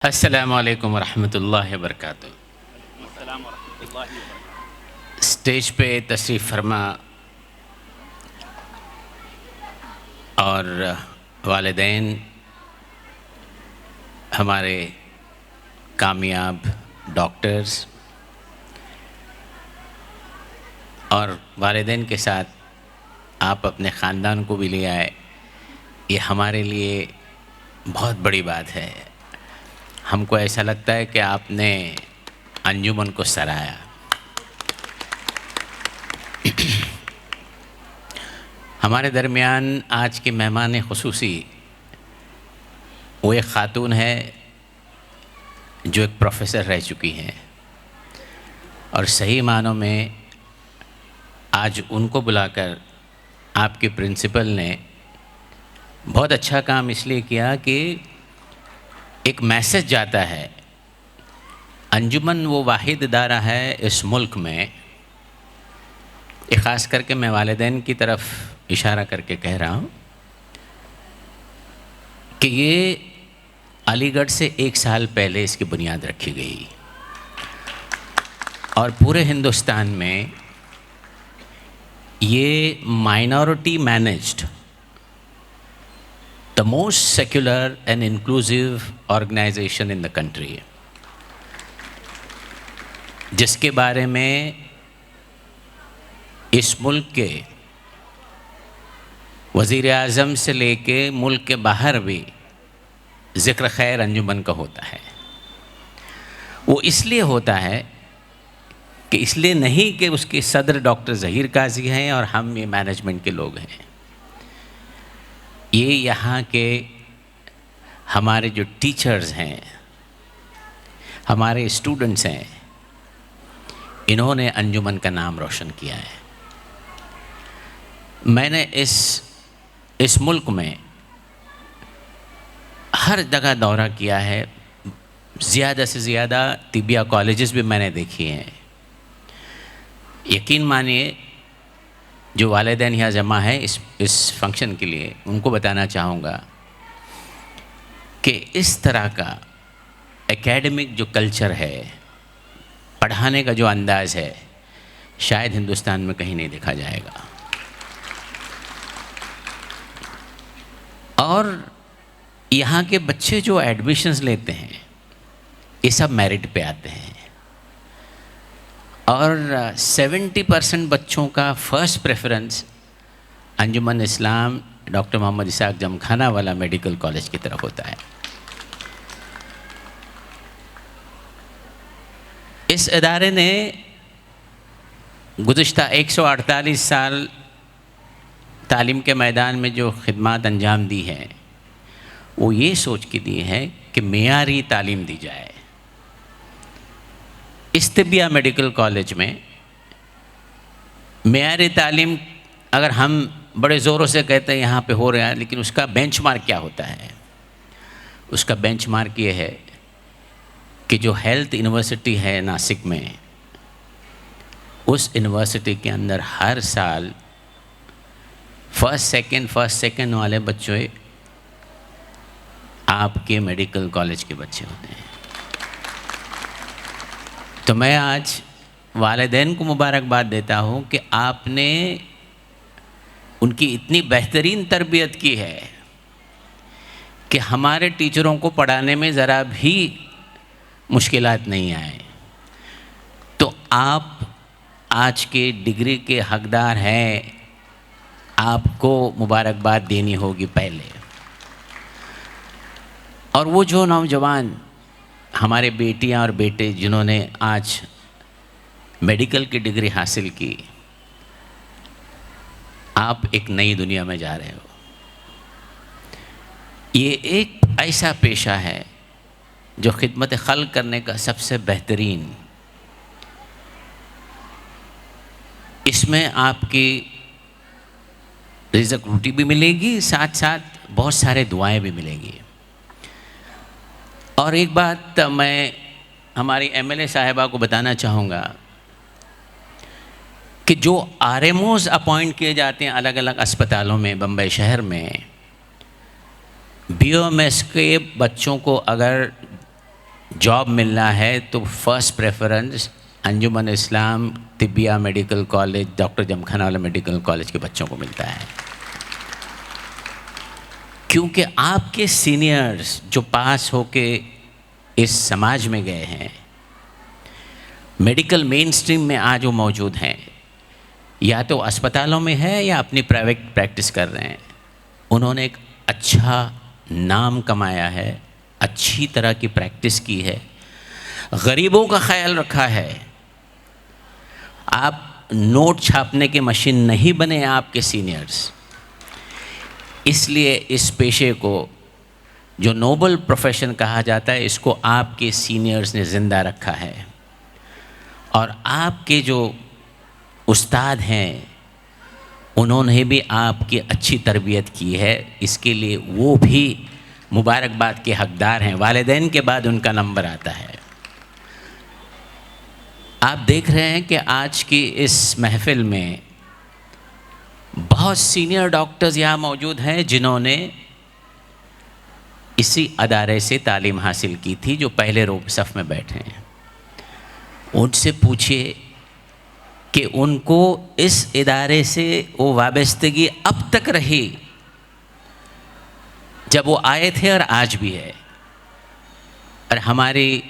अस्सलामु अलैकुम वरहमतुल्लाहि वबरकातुहू। स्टेज पे तशरीफ़ फरमा और वालिदैन, हमारे कामयाब डॉक्टर्स और वालिदैन के साथ आप अपने ख़ानदान को भी ले आए, ये हमारे लिए बहुत बड़ी बात है। हमको ऐसा लगता है कि आपने अंजुमन को सराहा। हमारे दरमियान आज के मेहमान ख़ुसूसी वो एक ख़ातून है जो एक प्रोफ़ेसर रह चुकी हैं और सही मानों में आज उनको बुलाकर आपके प्रिंसिपल ने बहुत अच्छा काम इसलिए किया कि एक मैसेज जाता है। अंजुमन वो वाहिद इदारा है इस मुल्क में, ये ख़ास करके मैं वालिदैन की तरफ इशारा करके कह रहा हूँ कि ये अलीगढ़ से 1 साल पहले इसकी बुनियाद रखी गई और पूरे हिंदुस्तान में ये minority managed the most secular and inclusive organization in the country, जिसके बारे में इस मुल्क के वज़ीर आज़म से लेके मुल्क के बाहर भी ज़िक्र खैर अंजुमन का होता है। वो इसलिए होता है कि इसलिए नहीं कि उसके सदर डॉक्टर ज़हीर काजी हैं और हम ये मैनेजमेंट के लोग हैं। ये यहाँ के हमारे जो टीचर्स हैं, हमारे स्टूडेंट्स हैं, इन्होंने अंजुमन का नाम रोशन किया है। मैंने इस मुल्क में हर जगह दौरा किया है, ज़्यादा से ज़्यादा तिबिया कॉलेजेस भी मैंने देखी हैं। यकीन मानिए, जो वालिदैन यहाँ जमा है इस फंक्शन के लिए, उनको बताना चाहूँगा कि इस तरह का एकेडमिक जो कल्चर है, पढ़ाने का जो अंदाज़ है, शायद हिंदुस्तान में कहीं नहीं देखा जाएगा। और यहाँ के बच्चे जो एडमिशन्स लेते हैं, ये सब मेरिट पे आते हैं और 70% बच्चों का फ़र्स्ट प्रेफरेंस अंजुमन इस्लाम डॉक्टर मोहम्मद इसाक जमखाना वाला मेडिकल कॉलेज की तरफ होता है। इस इदारे ने गुज़िश्ता 148 साल तालीम के मैदान में जो खिदमत अंजाम दी है, वो ये सोच के दी है कि मेयारी तालीम दी जाए। इस तिबिया मेडिकल कॉलेज में मेयारी तालीम अगर हम बड़े ज़ोरों से कहते हैं यहाँ पे हो रहा है, लेकिन उसका बेंचमार्क क्या होता है? उसका बेंचमार्क ये है कि जो हेल्थ यूनिवर्सिटी है नासिक में, उस यूनिवर्सिटी के अंदर हर साल फर्स्ट सेकंड वाले बच्चे आपके मेडिकल कॉलेज के बच्चे होते हैं। तो मैं आज वालिदैन को मुबारकबाद देता हूँ कि आपने उनकी इतनी बेहतरीन तरबियत की है कि हमारे टीचरों को पढ़ाने में ज़रा भी मुश्किलात नहीं आए। तो आप आज के डिग्री के हकदार हैं, आपको मुबारकबाद देनी होगी पहले। और वो जो नौजवान हमारे बेटियां और बेटे जिन्होंने आज मेडिकल की डिग्री हासिल की, आप एक नई दुनिया में जा रहे हो। ये एक ऐसा पेशा है जो खिदमत खल्क करने का सबसे बेहतरीन, इसमें आपकी रिज़्क़ रोटी भी मिलेगी, साथ साथ बहुत सारे दुआएं भी मिलेगी। और एक बात मैं हमारी एमएलए साहिबा को बताना चाहूँगा कि जो आरएमओज अपॉइंट किए जाते हैं अलग अलग अस्पतालों में, बम्बई शहर में, बीओएमएस के बच्चों को अगर जॉब मिलना है तो फर्स्ट प्रेफरेंस अंजुमन इस्लाम तिब्बिया मेडिकल कॉलेज, डॉक्टर जमखाना वाला मेडिकल कॉलेज के बच्चों को मिलता है, क्योंकि आपके सीनियर्स जो पास होके इस समाज में गए हैं, मेडिकल मेन स्ट्रीम में आज वो मौजूद हैं, या तो अस्पतालों में है या अपनी प्राइवेट प्रैक्टिस कर रहे हैं। उन्होंने एक अच्छा नाम कमाया है, अच्छी तरह की प्रैक्टिस की है, गरीबों का ख्याल रखा है। आप नोट छापने की मशीन नहीं बने आपके सीनियर्स। इसलिए इस पेशे को जो नोबल प्रोफेशन कहा जाता है, इसको आपके सीनियर्स ने ज़िंदा रखा है। और आपके जो उस्ताद हैं उन्होंने भी आपकी अच्छी तरबियत की है, इसके लिए वो भी मुबारकबाद के हकदार हैं। वालिदैन के बाद उनका नंबर आता है। आप देख रहे हैं कि आज की इस महफ़िल में बहुत सीनियर डॉक्टर्स यहाँ मौजूद हैं जिन्होंने इसी अदारे से तालीम हासिल की थी, जो पहले रो सफ़ में बैठे हैं। उनसे पूछिए कि उनको इस इदारे से वो वाबस्तगी अब तक रही जब वो आए थे और आज भी है। और हमारी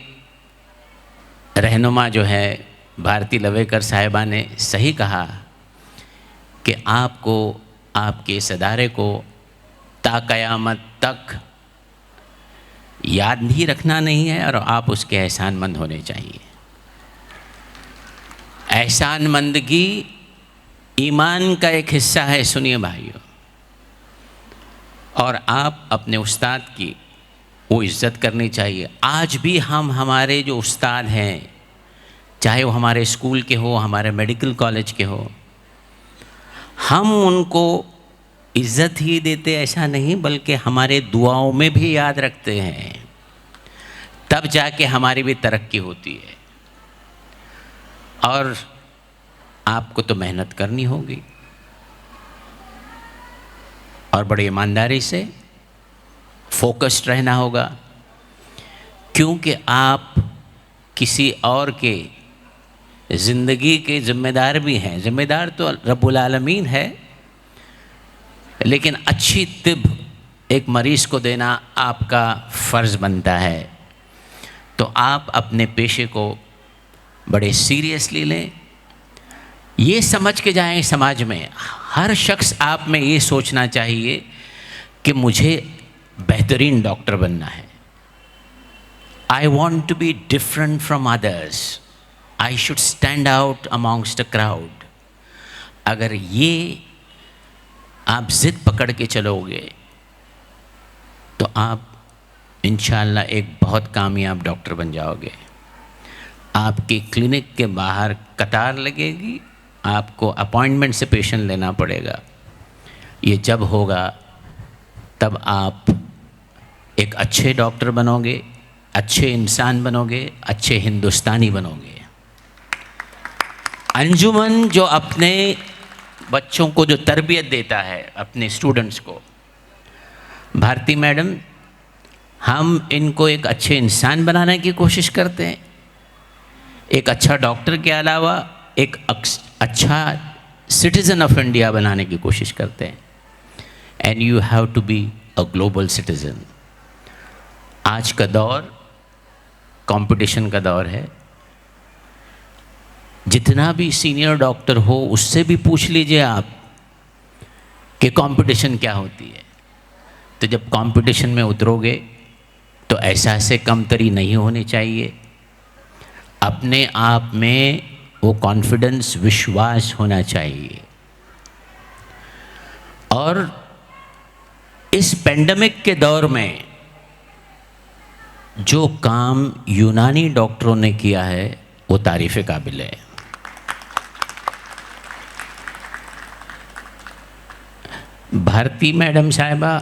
रहनुमा जो है भारती लवेकर साहिबा ने सही कहा कि आपको आपके इस अदारे को ता क़यामत तक याद नहीं रखना नहीं है, और आप उसके एहसानमंद होने चाहिए। एहसानमंदगी ईमान का एक हिस्सा है, सुनिए भाइयों। और आप अपने उस्ताद की वो इज़्ज़त करनी चाहिए। आज भी हम हमारे जो उस्ताद हैं, चाहे वो हमारे स्कूल के हो, हमारे मेडिकल कॉलेज के हो, हम उनको इज़्ज़त ही देते ऐसा नहीं, बल्कि हमारे दुआओं में भी याद रखते हैं, तब जाके हमारी भी तरक्की होती है। और आपको तो मेहनत करनी होगी और बड़ी ईमानदारी से फोकस्ड रहना होगा, क्योंकि आप किसी और के ज़िंदगी के ज़िम्मेदार भी हैं। ज़िम्मेदार तो रब्बुल आलमीन है, लेकिन अच्छी तिब एक मरीज़ को देना आपका फ़र्ज़ बनता है। तो आप अपने पेशे को बड़े सीरियसली लें, ये समझ के जाएं। समाज में हर शख्स आप में ये सोचना चाहिए कि मुझे बेहतरीन डॉक्टर बनना है। I want to be different from others, I should stand out amongst a crowd. अगर ये आप ज़िद पकड़ के चलोगे तो आप इंशाअल्लाह एक बहुत कामयाब डॉक्टर बन जाओगे। आपकी क्लिनिक के बाहर कतार लगेगी, आपको अपॉइंटमेंट से पेशेंट लेना पड़ेगा। ये जब होगा तब आप एक अच्छे डॉक्टर बनोगे, अच्छे इंसान बनोगे, अच्छे हिंदुस्तानी बनोगे। अंजुमन जो अपने बच्चों को जो तरबियत देता है, अपने स्टूडेंट्स को, भारती मैडम, हम इनको एक अच्छे इंसान बनाने की कोशिश करते हैं। एक अच्छा डॉक्टर के अलावा एक अच्छा सिटीज़न ऑफ इंडिया बनाने की कोशिश करते हैं। And you have to be a global citizen. आज का दौर कंपटीशन का दौर है। जितना भी सीनियर डॉक्टर हो उससे भी पूछ लीजिए आप कि कंपटीशन क्या होती है। तो जब कंपटीशन में उतरोगे तो एहसास कमतरी नहीं होनी चाहिए। अपने आप में वो कॉन्फिडेंस, विश्वास होना चाहिए। और इस पेंडेमिक के दौर में जो काम यूनानी डॉक्टरों ने किया है वो तारीफ़ काबिल है। भारती मैडम साहिबा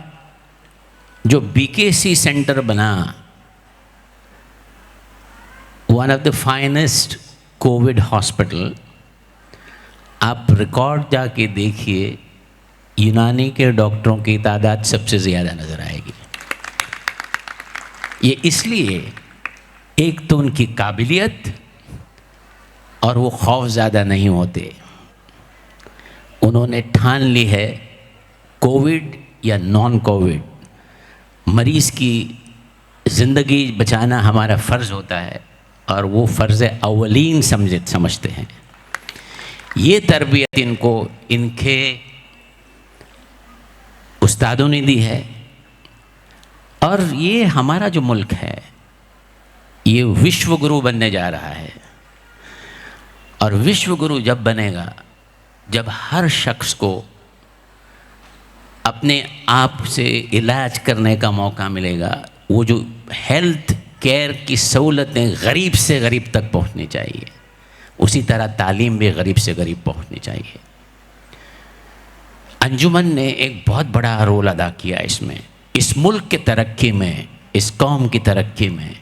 जो बीकेसी सेंटर बना, one of the finest Covid hospital, आप रिकॉर्ड जाके देखिए, यूनानी के डॉक्टरों की तादाद सबसे ज़्यादा नज़र आएगी। ये इसलिए एक तो उनकी काबिलियत, और वो खौफ ज़्यादा नहीं होते। उन्होंने ठान ली है कोविड या नॉन कोविड, मरीज़ की ज़िंदगी बचाना हमारा फ़र्ज़ होता है, और वो फ़र्ज़ अव्वलीन समझते हैं। ये तरबियत इनको इनके उस्तादों ने दी है। और ये हमारा जो मुल्क है ये विश्व गुरु बनने जा रहा है। और विश्व गुरु जब बनेगा, जब हर शख्स को अपने आप से इलाज करने का मौका मिलेगा। वो जो हेल्थ केयर की सहूलतें गरीब से गरीब तक पहुंचनी चाहिए, उसी तरह तालीम भी गरीब से गरीब पहुंचनी चाहिए। अंजुमन ने एक बहुत बड़ा रोल अदा किया इसमें, इस मुल्क की तरक्की में, इस कौम की तरक्की में।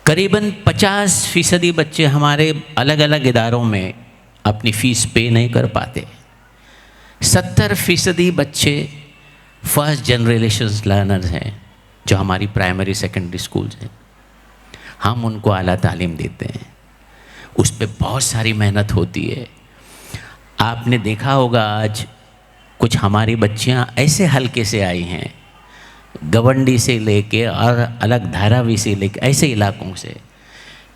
करीबन 50% बच्चे हमारे अलग अलग इदारों में अपनी फ़ीस पे नहीं कर पाते। 70% बच्चे फर्स्ट जनरेशन लर्नर्स हैं जो हमारी प्राइमरी सेकेंडरी स्कूल्स हैं। हम उनको आला तालीम देते हैं, उस पर बहुत सारी मेहनत होती है। आपने देखा होगा आज कुछ हमारी बच्चियां ऐसे हल्के से आई हैं, गवंडी से लेके और अलग धारावी से लेके ऐसे इलाकों से,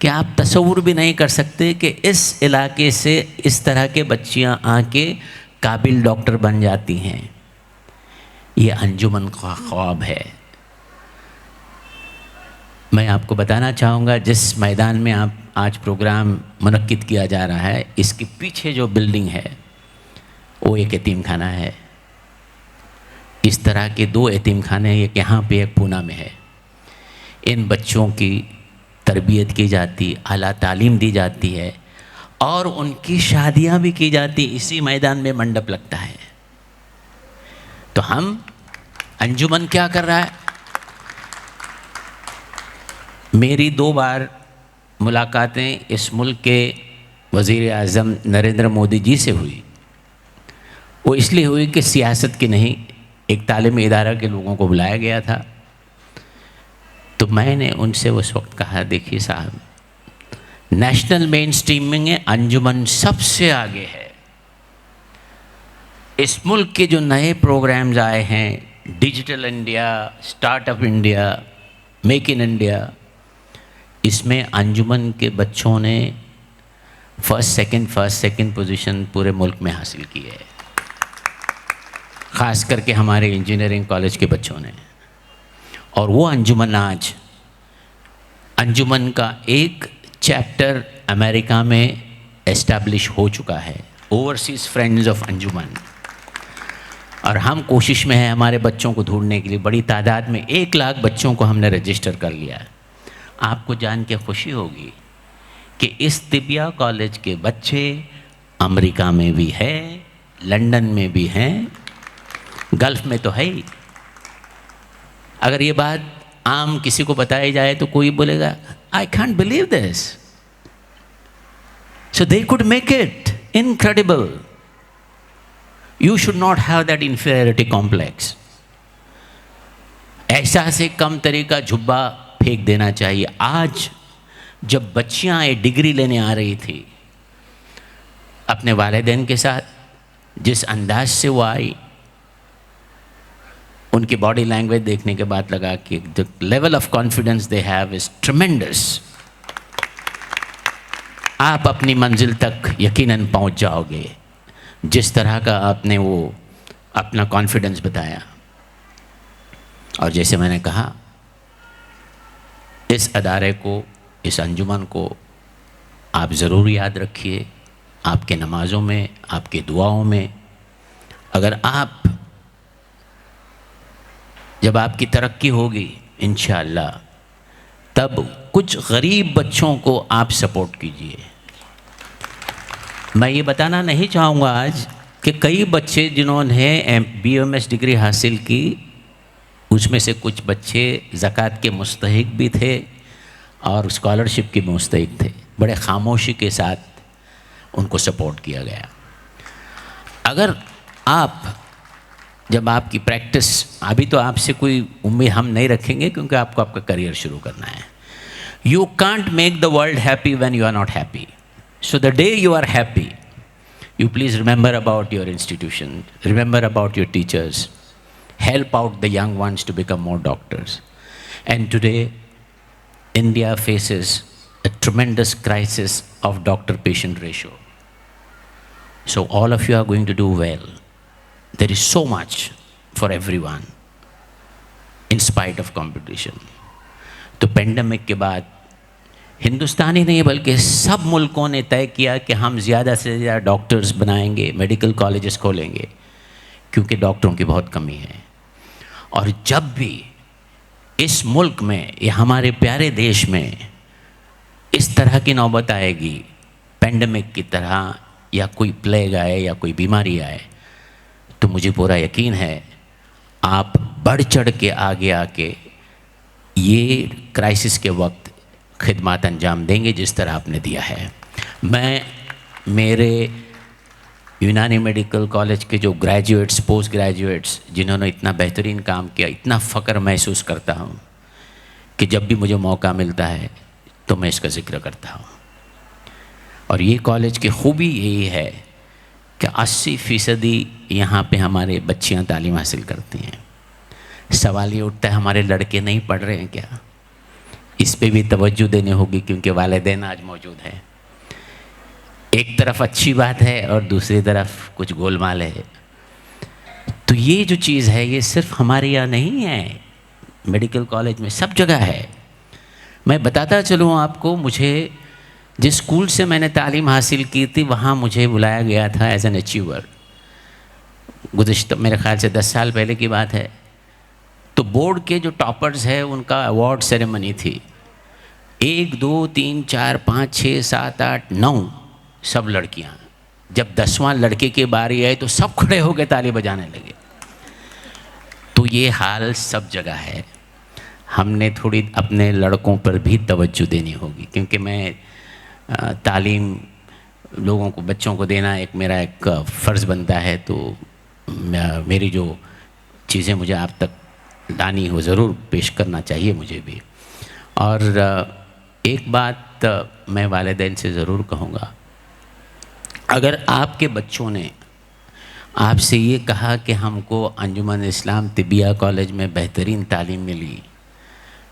कि आप तसव्वुर भी नहीं कर सकते कि इस इलाके से इस तरह के बच्चियां आके काबिल डॉक्टर बन जाती हैं। ये अंजुमन का ख्वाब है। मैं आपको बताना चाहूँगा, जिस मैदान में आप आज प्रोग्राम मुनक्किद किया जा रहा है, इसके पीछे जो बिल्डिंग है वो एक यतीम खाना है। इस तरह के 2 यतीम खाने, एक यहाँ पे एक पूना में है। इन बच्चों की तरबियत की जाती, आला तालीम दी जाती है, और उनकी शादियाँ भी की जाती। इसी मैदान में मंडप लगता है। तो हम अंजुमन क्या कर रहा है? मेरी 2 बार मुलाकातें इस मुल्क के वज़ीर आज़म नरेंद्र मोदी जी से हुई। वो इसलिए हुई कि सियासत की नहीं, एक तालीमी इदारा के लोगों को बुलाया गया था। तो मैंने उनसे उस वक्त कहा, देखिए साहब, नेशनल मेन स्ट्रीमिंग में अंजुमन सबसे आगे है। इस मुल्क के जो नए प्रोग्राम्स आए हैं, digital India, startup India, make in India, इसमें अंजुमन के बच्चों ने फर्स्ट सेकंड पोजीशन पूरे मुल्क में हासिल की है। ख़ास करके हमारे इंजीनियरिंग कॉलेज के बच्चों ने। और वो अंजुमन आज, अंजुमन का एक चैप्टर अमेरिका में एस्टैब्लिश हो चुका है, ओवरसीज़ फ्रेंड्स ऑफ अंजुमन। और हम कोशिश में हैं हमारे बच्चों को ढूंढने के लिए। बड़ी तादाद में 1 लाख बच्चों को हमने रजिस्टर कर लिया है। आपको जान के खुशी होगी कि इस तिबिया कॉलेज के बच्चे अमेरिका में भी हैं, लंदन में भी हैं, गल्फ़ में तो है ही। अगर ये बात आम किसी को बताई जाए तो कोई बोलेगा, I can't believe this. So they could make it, incredible. You should not have that inferiority complex. ऐसा से कम तरीका झुब्बा फेंक देना चाहिए। आज जब बच्चियां ये डिग्री लेने आ रही थी अपने वालिदैन के साथ, जिस अंदाज से वो आई, उनकी बॉडी लैंग्वेज देखने के बाद लगा कि the level of confidence they have is ट्रेमेंडस। आप अपनी मंजिल तक यकीनन पहुंच जाओगे, जिस तरह का आपने वो अपना कॉन्फिडेंस बताया। और जैसे मैंने कहा, इस अदारे को, इस अंजुमन को आप ज़रूर याद रखिए, आपके नमाज़ों में, आपके दुआओं में। अगर आप, जब आपकी तरक्की होगी इंशाअल्लाह, तब कुछ गरीब बच्चों को आप सपोर्ट कीजिए। मैं ये बताना नहीं चाहूँगा आज कि कई बच्चे जिन्होंने BMS डिग्री हासिल की, उसमें से कुछ बच्चे ज़कात के मुस्तहिक भी थे और स्कॉलरशिप के मुस्तहिक थे। बड़े खामोशी के साथ उनको सपोर्ट किया गया। अगर आप, जब आपकी प्रैक्टिस, अभी तो आपसे कोई उम्मीद हम नहीं रखेंगे क्योंकि आपको आपका करियर शुरू करना है, You can't make the world happy when you are not happy. So the day you are happy, you please remember about your institution, remember about your teachers, help out the young ones to become more doctors. And today, India faces a tremendous crisis of doctor-patient ratio. So all of you are going to do well. There is so much for everyone, in spite of competition. तो pandemic के बाद हिंदुस्तान ही नहीं बल्कि सब मुल्कों ने तय किया कि हम ज़्यादा से ज़्यादा डॉक्टर्स बनाएंगे, मेडिकल कॉलेजेस खोलेंगे, क्योंकि डॉक्टरों की बहुत कमी है। और जब भी इस मुल्क में या हमारे प्यारे देश में इस तरह की नौबत आएगी, पेंडेमिक की तरह, या कोई प्लेग आए या कोई बीमारी आए, तो मुझे पूरा यकीन है आप बढ़ चढ़ के आगे आके ये क्राइसिस के वक्त खिदमत अंजाम देंगे जिस तरह आपने दिया है। मैं मेरे यूनानी मेडिकल कॉलेज के जो ग्रेजुएट्स, पोस्ट ग्रेजुएट्स जिन्होंने इतना बेहतरीन काम किया, इतना फ़ख्र महसूस करता हूँ कि जब भी मुझे मौका मिलता है तो मैं इसका ज़िक्र करता हूँ। और ये कॉलेज की खूबी यही है कि 80% यहाँ पे हमारे बच्चियाँ तालीम हासिल करती हैं। सवाल ये उठता है हमारे लड़के नहीं पढ़ रहे हैं क्या? इस पे भी तवज्जो देनी होगी, क्योंकि वालिदैन आज मौजूद हैं। एक तरफ अच्छी बात है और दूसरी तरफ कुछ गोलमाल है। तो ये जो चीज़ है ये सिर्फ हमारे यहाँ नहीं है, मेडिकल कॉलेज में सब जगह है। मैं बताता चलूँ आपको, मुझे जिस स्कूल से मैंने तालीम हासिल की थी वहाँ मुझे बुलाया गया था एज एन अचीवर। गुज़िश्ता मेरे ख़्याल से 10 साल पहले की बात है। तो बोर्ड के जो टॉपर्स हैं उनका अवार्ड सेरेमनी थी। 1 2 3 4 5 6 7 8 9 सब लड़कियां। जब 10वां लड़के की बारी आई तो सब खड़े होकर ताली बजाने लगे। तो ये हाल सब जगह है। हमने थोड़ी अपने लड़कों पर भी तवज्जो देनी होगी, क्योंकि मैं तालीम लोगों को, बच्चों को देना मेरा एक फ़र्ज़ बनता है। तो मेरी जो चीज़ें मुझे आप तक लानी हो ज़रूर पेश करना चाहिए मुझे भी। और एक बात मैं वालिदैन से ज़रूर कहूँगा, अगर आपके बच्चों ने आपसे ये कहा कि हमको अंजुमन इस्लाम तिबिया कॉलेज में बेहतरीन तालीम मिली,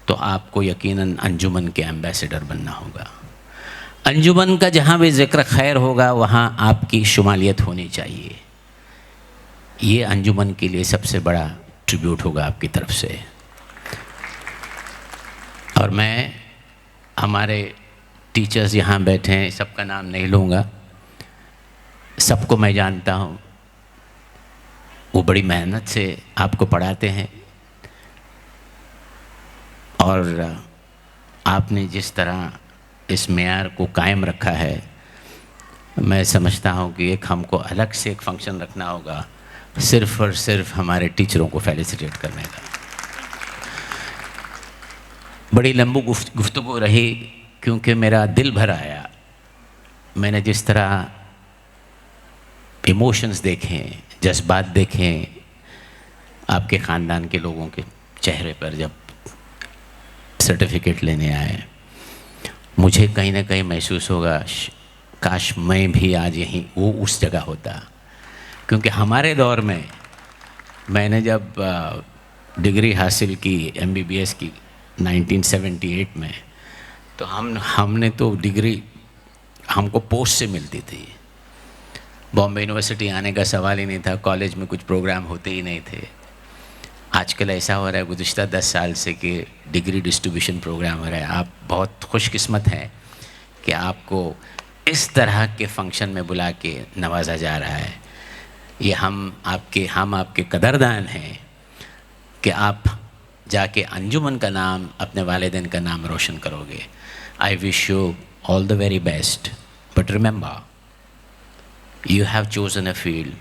तो आपको यकीनन अंजुमन के एम्बेसडर बनना होगा। अंजुमन का जहाँ भी ज़िक्र खैर होगा वहाँ आपकी शुमालियत होनी चाहिए। ये अंजुमन के लिए सबसे बड़ा ट्रिब्यूट होगा आपकी तरफ से। और मैं हमारे टीचर्स यहाँ बैठे हैं, सबका नाम नहीं लूँगा, सबको मैं जानता हूँ। वो बड़ी मेहनत से आपको पढ़ाते हैं और आपने जिस तरह इस मेयार को कायम रखा है, मैं समझता हूँ कि एक हमको अलग से एक फंक्शन रखना होगा सिर्फ़ और सिर्फ हमारे टीचरों को फेलिसिटेट करने का। बड़ी लंबी गुफ्तगू रही क्योंकि मेरा दिल भर आया। मैंने जिस तरह इमोशंस देखे, जज्बात देखे आपके ख़ानदान के लोगों के चेहरे पर जब सर्टिफिकेट लेने आए, मुझे कहीं ना कहीं महसूस होगा काश मैं भी आज यहीं वो उस जगह होता। क्योंकि हमारे दौर में मैंने जब डिग्री हासिल की MBBS की 1978 में, तो हमने तो डिग्री हमको पोस्ट से मिलती थी। बॉम्बे यूनिवर्सिटी आने का सवाल ही नहीं था, कॉलेज में कुछ प्रोग्राम होते ही नहीं थे। आजकल ऐसा हो रहा है गुज़िश्ता 10 साल से कि डिग्री डिस्ट्रीब्यूशन प्रोग्राम हो रहा है। आप बहुत खुशकिस्मत हैं कि आपको इस तरह के फंक्शन में बुला के नवाजा जा रहा है। ये हम आपके कदरदान हैं कि आप जाके अंजुमन का नाम, अपने वालिदैन का नाम रोशन करोगे। I wish you all the very best, but remember you have chosen a field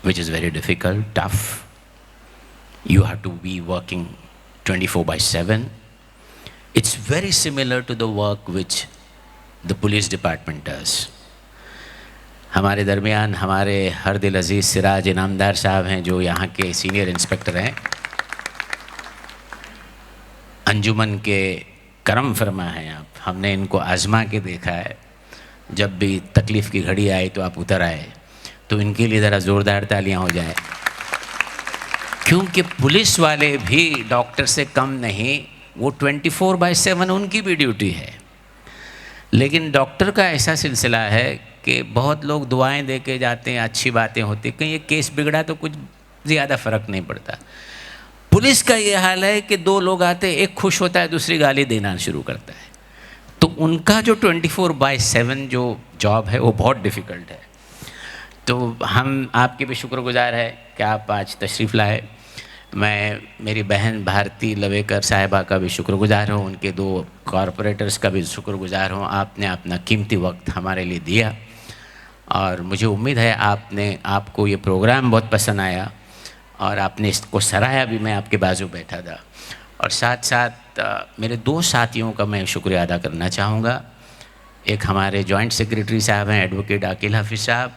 which is very difficult, tough. You have to be working 24/7. It's very similar to the work which the police department does. हमारे दरमियान हमारे हर दिल अजीज़ सिराज इनामदार साहब हैं, जो यहाँ के senior inspector हैं। अंजुमन के करम फरमा हैं आप, हमने इनको आजमा के देखा है। जब भी तकलीफ़ की घड़ी आई तो आप उतर आए, तो इनके लिए ज़रा ज़ोरदार तालियां हो जाए। क्योंकि पुलिस वाले भी डॉक्टर से कम नहीं, वो 24/7 उनकी भी ड्यूटी है। लेकिन डॉक्टर का ऐसा सिलसिला है कि बहुत लोग दुआएं दे के जाते हैं, अच्छी बातें होती, कहीं ये केस बिगड़ा तो कुछ ज़्यादा फ़र्क नहीं पड़ता। पुलिस का ये हाल है कि 2 लोग आते, एक खुश होता है, दूसरी गाली देना शुरू करता है। तो उनका जो 24/7 जो जॉब है वो बहुत डिफ़िकल्ट है। तो हम आपके भी शुक्रगुजार है कि आप आज तशरीफ़ लाए। मैं मेरी बहन भारती लवेकर साहिबा का भी शुक्रगुजार हूँ, उनके 2 कॉरपोरेटर्स का भी शुक्रगुजार हूँ। आपने अपना कीमती वक्त हमारे लिए दिया और मुझे उम्मीद है आपको ये प्रोग्राम बहुत पसंद आया और आपने इसको सराहा भी। मैं आपके बाजू बैठा था। और साथ साथ मेरे 2 साथियों का मैं शुक्रिया अदा करना चाहूँगा। एक हमारे जॉइंट सेक्रेटरी साहब हैं एडवोकेट आकिल हाफिज़ साहब,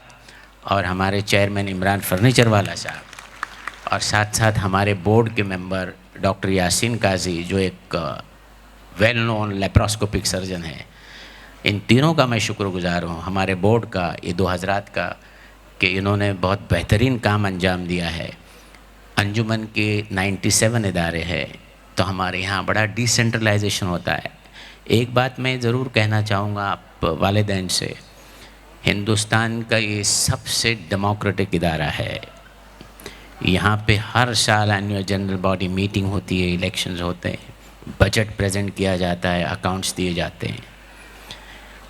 और हमारे चेयरमैन इमरान फर्नीचर वाला साहब, और साथ साथ हमारे बोर्ड के मेंबर डॉक्टर यासीन काजी जो एक वेल नोन लेप्रोस्कोपिक सर्जन हैं। इन तीनों का मैं शुक्रगुजार हूँ, हमारे बोर्ड का, ये 2 हज़रात का, कि इन्होंने बहुत बेहतरीन काम अंजाम दिया है। अंजुमन के 97 इदारे हैं, तो हमारे यहाँ बड़ा डिसेंट्रलाइजेशन होता है। एक बात मैं ज़रूर कहना चाहूँगा आप वालिदैन से, हिंदुस्तान का ये सबसे डेमोक्रेटिक इदारा है। यहाँ पे हर साल एनुअल जनरल बॉडी मीटिंग होती है, इलेक्शंस होते हैं, बजट प्रेजेंट किया जाता है, अकाउंट्स दिए जाते हैं,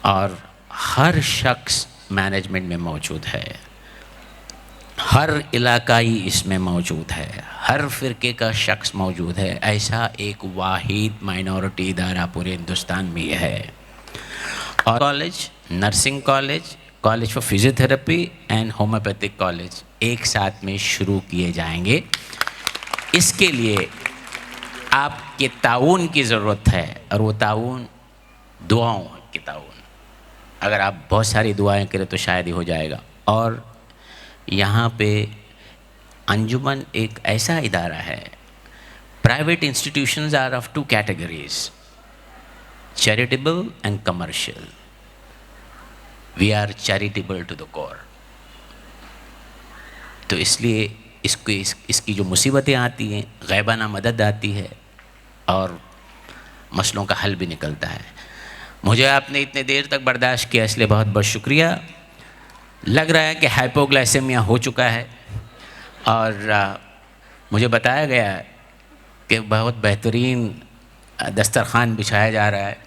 और हर शख्स मैनेजमेंट में मौजूद है, हर इलाकाई इसमें मौजूद है, हर फ़िरके का शख्स मौजूद है। ऐसा एक वाहिद माइनॉरिटी इदारा पूरे हिंदुस्तान में ये है। और college, nursing college, college for physiotherapy and homeopathic college एक साथ में शुरू किए जाएंगे। इसके लिए आपके ताउन की ज़रूरत है, और वो ताउन दुआओं की ताउन। अगर आप बहुत सारी दुआएं करें तो शायद ही हो जाएगा। और यहाँ पे अंजुमन एक ऐसा इदारा है, private institutions are of 2 categories, charitable and commercial. We are charitable to the core. तो इसलिए इसकी जो मुसीबतें आती हैं, गैबाना मदद आती है और मसलों का हल भी निकलता है। मुझे आपने इतने देर तक बर्दाश्त किया, इसलिए बहुत बहुत शुक्रिया। लग रहा है कि हाइपोग्लाइसेमिया हो चुका है, और मुझे बताया गया है कि बहुत बेहतरीन दस्तरखान बिछाया जा रहा है,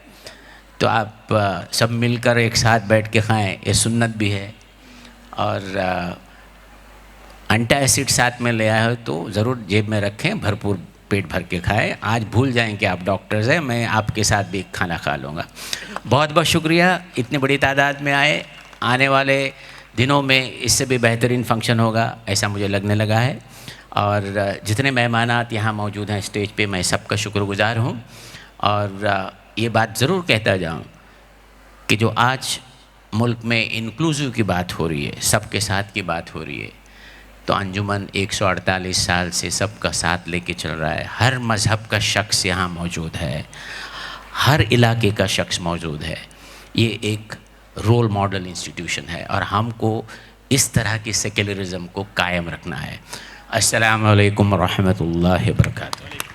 तो आप सब मिलकर एक साथ बैठ के खाएं, ये सुन्नत भी है। और एंटासिड साथ में ले आए हो तो ज़रूर जेब में रखें, भरपूर पेट भर के खाएं। आज भूल जाएं कि आप डॉक्टर्स हैं, मैं आपके साथ भी खाना खा लूँगा। बहुत बहुत शुक्रिया, इतनी बड़ी तादाद में आए। आने वाले दिनों में इससे भी बेहतरीन फंक्शन होगा, ऐसा मुझे लगने लगा है। और जितने मेहमानात यहाँ मौजूद हैं स्टेज पे, मैं सबका शुक्रगुजार हूँ। और ये बात ज़रूर कहता जाऊँ कि जो आज मुल्क में इंक्लूसिव की बात हो रही है, सबके साथ की बात हो रही है, तो अंजुमन 148 साल से सबका साथ लेके चल रहा है। हर मज़हब का शख्स यहाँ मौजूद है, हर इलाके का शख्स मौजूद है। ये एक रोल मॉडल इंस्टीट्यूशन है और हमको इस तरह की सेक्युलरिज़म को कायम रखना है। अस्सलामु अलैकुम रहमतुल्लाहि व बरकातुहू।